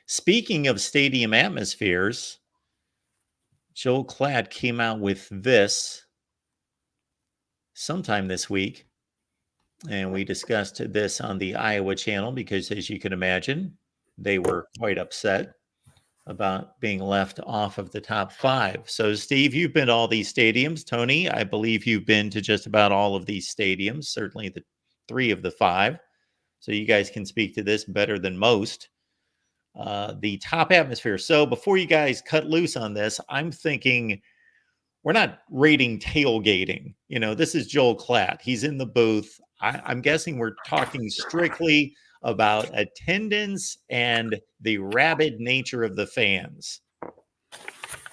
Speaking of stadium atmospheres, Joel Klatt came out with this sometime this week, and we discussed this on the Iowa channel because, as you can imagine, they were quite upset about being left off of the top 5. So, Steve, you've been to all these stadiums. Tony, I believe you've been to just about all of these stadiums, certainly the 3 of the 5. So you guys can speak to this better than most. The top atmosphere. So before you guys cut loose on this, I'm thinking we're not rating tailgating. This is Joel Klatt. He's in the booth. I'm guessing we're talking strictly about attendance and the rabid nature of the fans.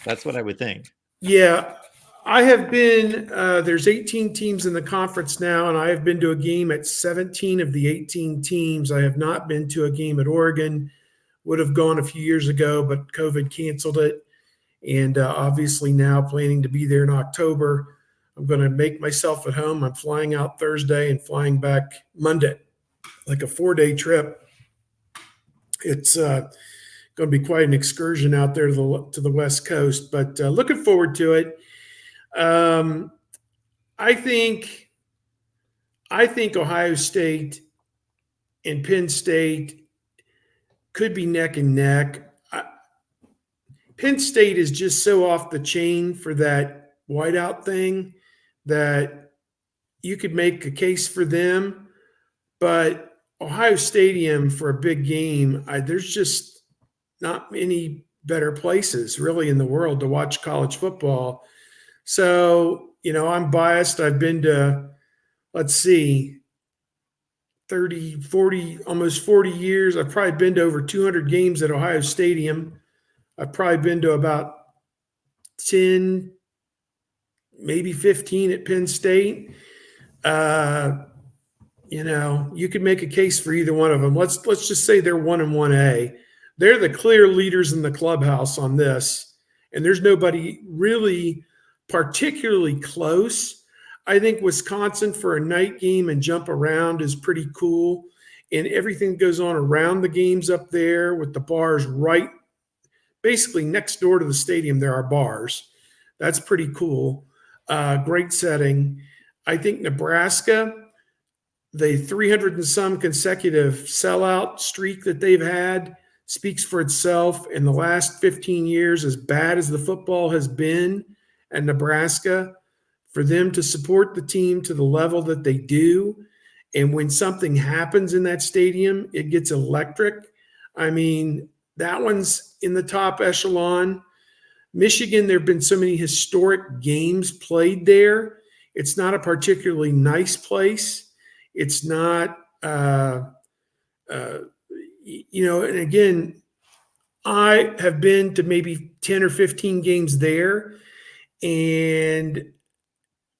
That's what I would think. Yeah, I have been, there's 18 teams in the conference now, and I have been to a game at 17 of the 18 teams. I have not been to a game at Oregon. Would have gone a few years ago, but COVID canceled it. And obviously now planning to be there in October. I'm going to make myself at home. I'm flying out Thursday and flying back Monday, like a 4-day trip. It's going to be quite an excursion out there to the West Coast, but looking forward to it. I think Ohio State and Penn State could be neck and neck. Penn State is just so off the chain for that whiteout thing that you could make a case for them. But Ohio Stadium for a big game, there's just not many better places really in the world to watch college football. So, I'm biased. I've been to, 30, 40, almost 40 years. I've probably been to over 200 games at Ohio Stadium. I've probably been to about 10, maybe 15 at Penn State. You could make a case for either one of them. Let's just say they're 1 and 1A. They're the clear leaders in the clubhouse on this, and there's nobody really particularly close. I think Wisconsin for a night game and jump around is pretty cool. And everything that goes on around the games up there with the bars right, basically next door to the stadium, there are bars. That's pretty cool. Great setting. I think Nebraska, the 300 and some consecutive sellout streak that they've had speaks for itself. In the last 15 years, as bad as the football has been at Nebraska, for them to support the team to the level that they do, and when something happens in that stadium, it gets electric. I mean, that one's in the top echelon. Michigan, there have been so many historic games played there. It's not a particularly nice place. It's not, and again, I have been to maybe 10 or 15 games there. And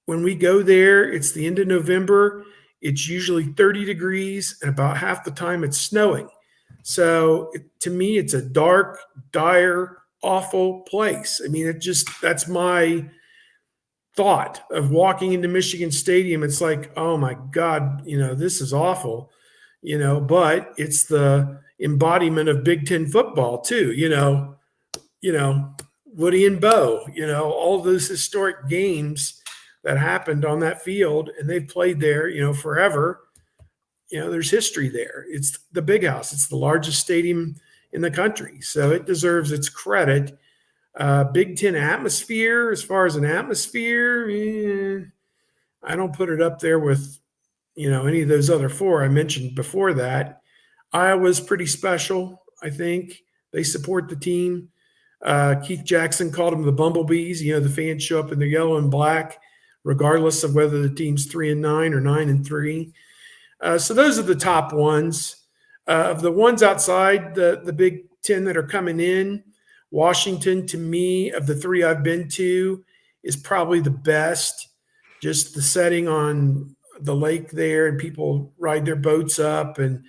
when we go there, it's the end of November. It's usually 30 degrees, and about half the time it's snowing. So to me, it's a dark, dire, awful place. I mean, that's my thought of walking into Michigan Stadium. It's like, oh my God, this is awful, but it's the embodiment of Big Ten football too, Woody and Bo, all those historic games that happened on that field, and they've played there, forever. There's history there. It's the Big House. It's the largest stadium in the country, so it deserves its credit. Big Ten atmosphere, as far as an atmosphere, I don't put it up there with, any of those other 4 I mentioned before that. Iowa's pretty special, I think. They support the team. Keith Jackson called them the Bumblebees. The fans show up in their yellow and black, regardless of whether the team's 3-9 or 9-3. So those are the top ones. Of the ones outside the Big Ten that are coming in, Washington, to me, of the 3 I've been to, is probably the best. Just the setting on the lake there, and people ride their boats up, and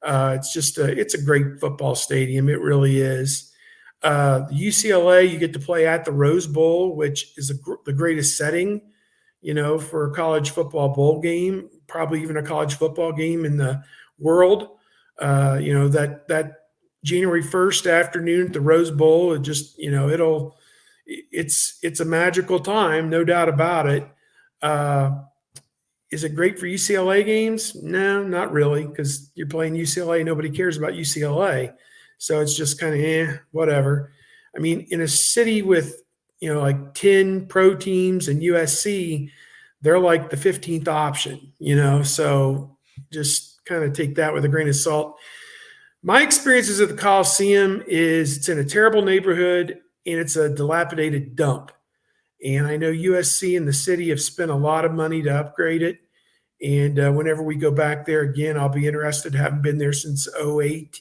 it's a great football stadium. It really is. The UCLA, you get to play at the Rose Bowl, which is the greatest setting, for a college football bowl game, probably even a college football game in the world. That January 1st afternoon at the Rose Bowl. It just, it's a magical time, no doubt about it. Is it great for UCLA games? No, not really, because you're playing UCLA. Nobody cares about UCLA. So it's just kind of whatever. I mean, in a city with, like 10 pro teams and USC, they're like the 15th option, so just kind of take that with a grain of salt. My experiences at the Coliseum is it's in a terrible neighborhood and it's a dilapidated dump. And I know USC and the city have spent a lot of money to upgrade it. And whenever we go back there again, I'll be interested. Haven't been there since '08,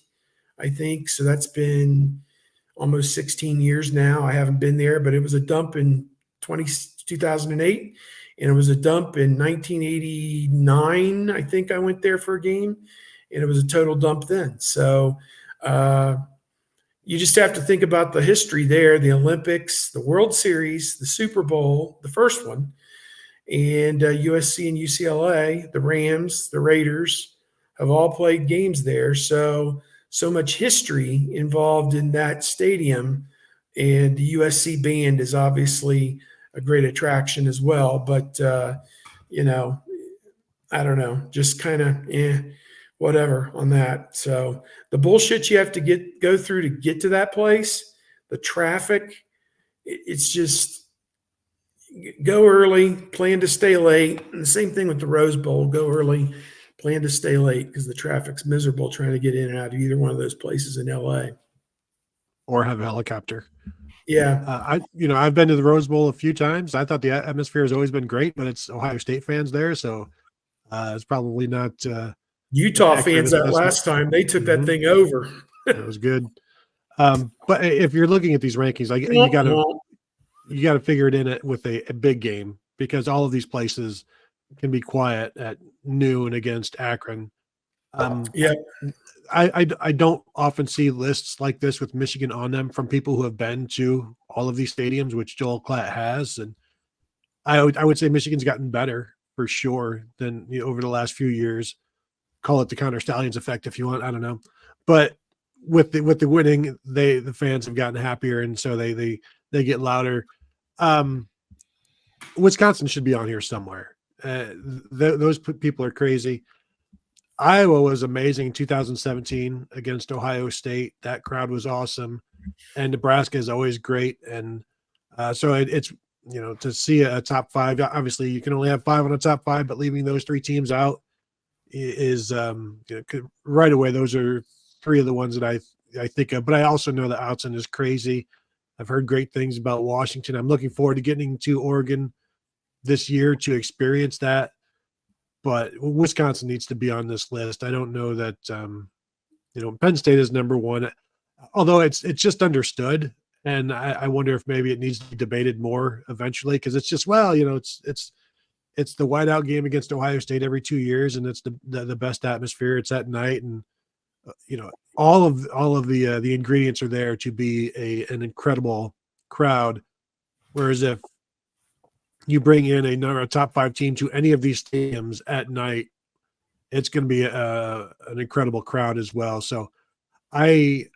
I think. So that's been almost 16 years now. I haven't been there, but it was a dump in 2008. And it was a dump in 1989. I think I went there for a game. And it was a total dump then. So you just have to think about the history there, the Olympics, the World Series, the Super Bowl, the first one, and USC and UCLA, the Rams, the Raiders have all played games there. So much history involved in that stadium. And the USC band is obviously a great attraction as well. But, I don't know, just kind of, whatever on that. So the bullshit you have to go through to get to that place, the traffic, it's just go early, plan to stay late. And the same thing with the Rose Bowl, go early, plan to stay late because the traffic's miserable trying to get in and out of either one of those places in LA. Or have a helicopter. Yeah. I've been to the Rose Bowl a few times. I thought the atmosphere has always been great, but it's Ohio State fans there. So it's probably not Utah fans that last time they took that thing over. It was good. But if you're looking at these rankings, like you got to figure it in with a big game because all of these places can be quiet at noon against Akron. I don't often see lists like this with Michigan on them from people who have been to all of these stadiums, which Joel Klatt has, and I would say Michigan's gotten better for sure than over the last few years. Call it the Connor Stallions effect if you want. I don't know, but with the winning, the fans have gotten happier, and so they get louder. Wisconsin should be on here somewhere. Those people are crazy. Iowa was amazing in 2017 against Ohio State. That crowd was awesome, and Nebraska is always great. And so it's to see a top five. Obviously, you can only have 5 on the top 5, but leaving those 3 teams out is right away. Those are 3 of the ones that I think of. But I also know that Outson is crazy. I've heard great things about Washington. I'm looking forward to getting to Oregon this year to experience that. But Wisconsin needs to be on this list. I don't know that Penn State is number 1, although it's just understood. And I wonder if maybe it needs to be debated more eventually because it's just it's the whiteout game against Ohio State every 2 years, and it's the best atmosphere. It's at night, and all of the ingredients are there to be an incredible crowd. Whereas if you bring in a top 5 team to any of these stadiums at night, it's going to be an incredible crowd as well. So I'm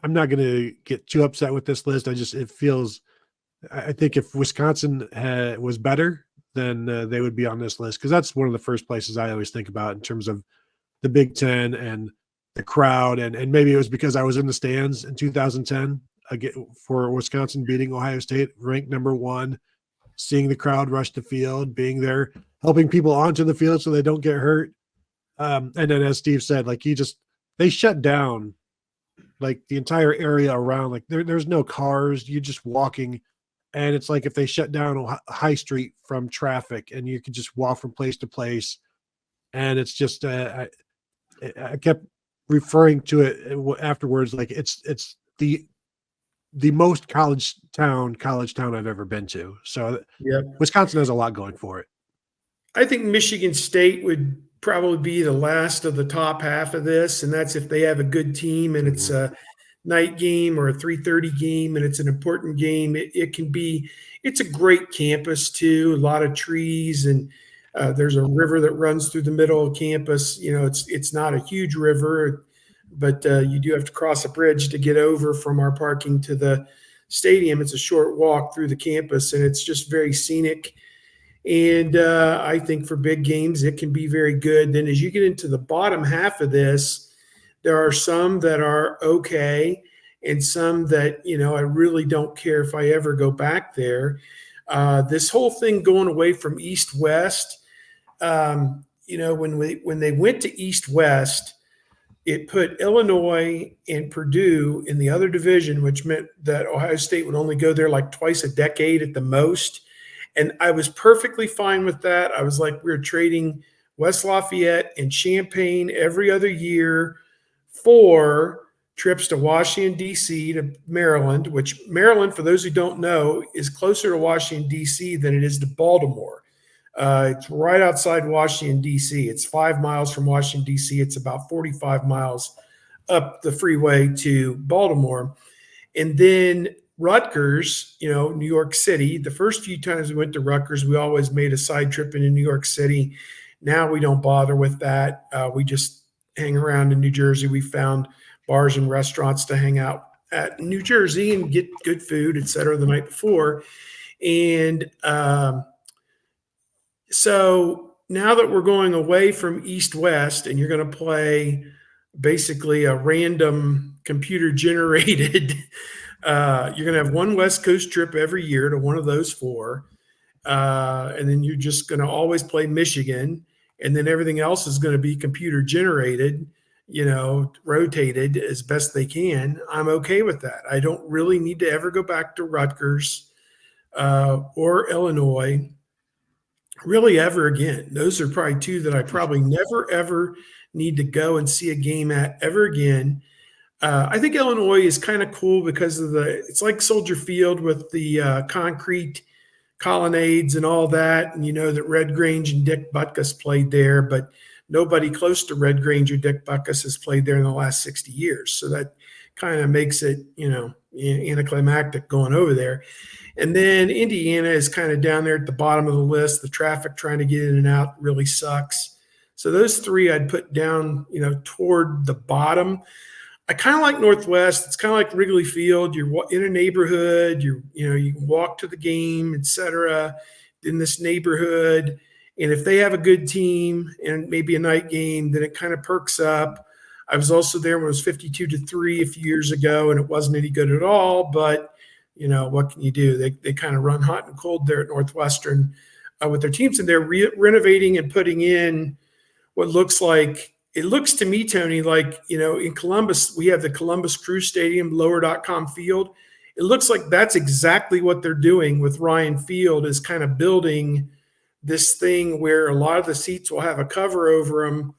not going to get too upset with this list. I think if Wisconsin was better, then they would be on this list because that's one of the first places I always think about in terms of the Big Ten and the crowd. And maybe it was because I was in the stands in 2010 for Wisconsin beating Ohio State, ranked number 1, seeing the crowd rush the field, being there, helping people onto the field so they don't get hurt. And then as Steve said, they shut down like the entire area around, like there's no cars, you're just walking. And it's like if they shut down High Street from traffic and you could just walk from place to place. And it's just, I kept referring to it afterwards. Like it's the most college town I've ever been to. So Wisconsin has a lot going for it. I think Michigan State would probably be the last of the top half of this. And that's if they have a good team and it's a night game or a 3:30 game and it's an important game. It's a great campus too. A lot of trees and there's a river that runs through the middle of campus. It's not a huge river. but you do have to cross a bridge to get over from our parking to the stadium. It's a short walk through the campus, and it's just very scenic. And I think for big games, it can be very good. Then as you get into the bottom half of this, there are some that are okay and some that, I really don't care if I ever go back there. This whole thing going away from East-West, when they went to East-West, it put Illinois and Purdue in the other division, which meant that Ohio State would only go there like twice a decade at the most. And I was perfectly fine with that. I was like, we're trading West Lafayette and Champaign every other year for trips to Washington, D.C., to Maryland, which Maryland, for those who don't know, is closer to Washington, D.C. than it is to Baltimore. It's right outside Washington, D.C. It's 5 miles from Washington, D.C. It's about 45 miles up the freeway to Baltimore. And then Rutgers, New York City. The first few times we went to Rutgers, we always made a side trip into New York City. Now we don't bother with that. We just hang around in New Jersey. We found bars and restaurants to hang out at New Jersey and get good food, et cetera, the night before. And so now that we're going away from East-West and you're going to play basically a random computer-generated you're going to have one West Coast trip every year to one of those four. And then you're just going to always play Michigan. And then everything else is going to be computer generated, rotated as best they can. I'm okay with that. I don't really need to ever go back to Rutgers or Illinois really ever again. Those are probably two that I probably never, ever need to go and see a game at ever again. I think Illinois is kind of cool because of it's like Soldier Field with the concrete colonnades and all that. And that Red Grange and Dick Butkus played there, but nobody close to Red Grange or Dick Butkus has played there in the last 60 years. So that kind of makes it, anticlimactic going over there. And then Indiana is kind of down there at the bottom of the list. The traffic trying to get in and out really sucks. So those three I'd put down, toward the bottom. I kind of like Northwest. It's kind of like Wrigley Field. You're in a neighborhood. You can walk to the game, etc. In this neighborhood, and if they have a good team and maybe a night game, then it kind of perks up. I was also there when it was 52-3 a few years ago, and it wasn't any good at all. But what can you do? They kind of run hot and cold there at Northwestern with their teams, and they're renovating and putting in what looks like. It looks to me, Tony, like, in Columbus, we have the Columbus Crew Stadium, lower.com field. It looks like that's exactly what they're doing with Ryan Field, is kind of building this thing where a lot of the seats will have a cover over them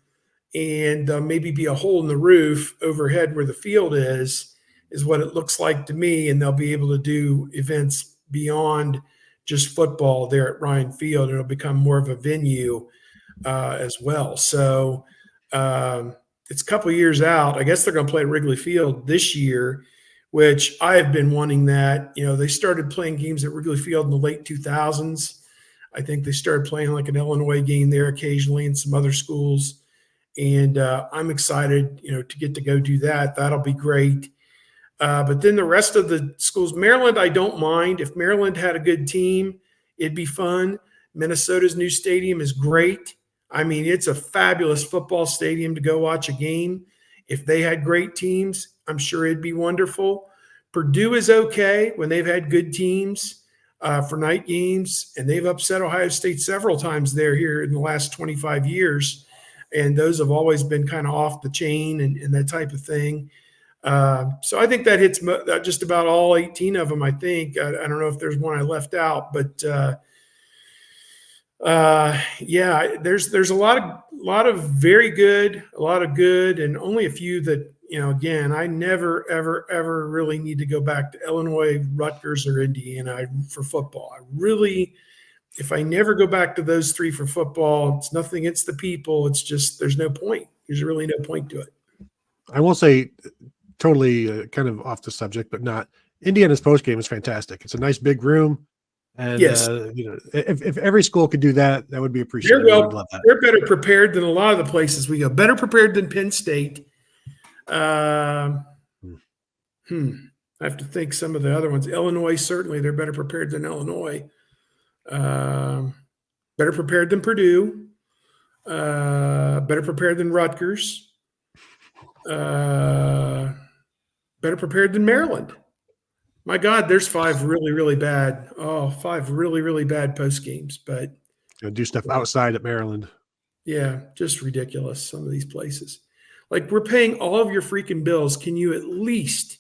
and maybe be a hole in the roof overhead where the field is what it looks like to me. And they'll be able to do events beyond just football there at Ryan Field. It'll become more of a venue as well. So, it's a couple of years out. I guess they're going to play at Wrigley Field this year, which I have been wanting that. They started playing games at Wrigley Field in the late 2000s. I think they started playing like an Illinois game there occasionally and some other schools. And I'm excited, to get to go do that. That'll be great. But then the rest of the schools, Maryland, I don't mind. If Maryland had a good team, it'd be fun. Minnesota's new stadium is great. I mean, it's a fabulous football stadium to go watch a game. If they had great teams, I'm sure it'd be wonderful. Purdue is okay when they've had good teams for night games, and they've upset Ohio State several times there here in the last 25 years. And those have always been kind of off the chain and that type of thing. So I think that hits just about all 18 of them, I think. I don't know if there's one I left out, but yeah, there's a lot of very good, a lot of good, and only a few that, again, I never, ever really need to go back to Illinois, Rutgers, or Indiana for football. I really, if I never go back to those three for football, it's nothing against the people. It's just, there's no point. There's really no point to it. I will say, totally kind of off the subject, but not, Indiana's postgame is fantastic. It's a nice big room. And, yes. If every school could do that, that would be appreciated. They're better prepared than a lot of the places we go. Better prepared than Penn State. I have to think some of the other ones. Illinois, certainly they're better prepared than Illinois. Better prepared than Purdue. Better prepared than Rutgers. Better prepared than Maryland. My God, there's 5 really, really bad. Oh, 5 really, really bad post games. But Do stuff outside at Maryland. yeah, just ridiculous. Some of these places, like we're paying all of your freaking bills. Can you at least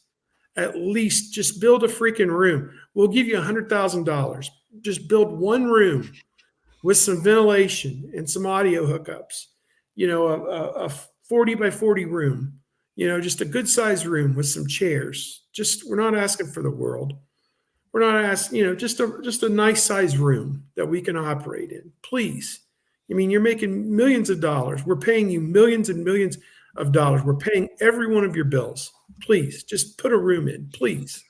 just build a freaking room? We'll give you $100,000. Just build one room with some ventilation and some audio hookups. A 40 by 40 room. Just a good sized room with some chairs. We're not asking for the world. We're not asking, just a nice sized room that we can operate in. Please. I mean, you're making millions of dollars. We're paying you millions and millions of dollars. We're paying every one of your bills. Please, just put a room in, please.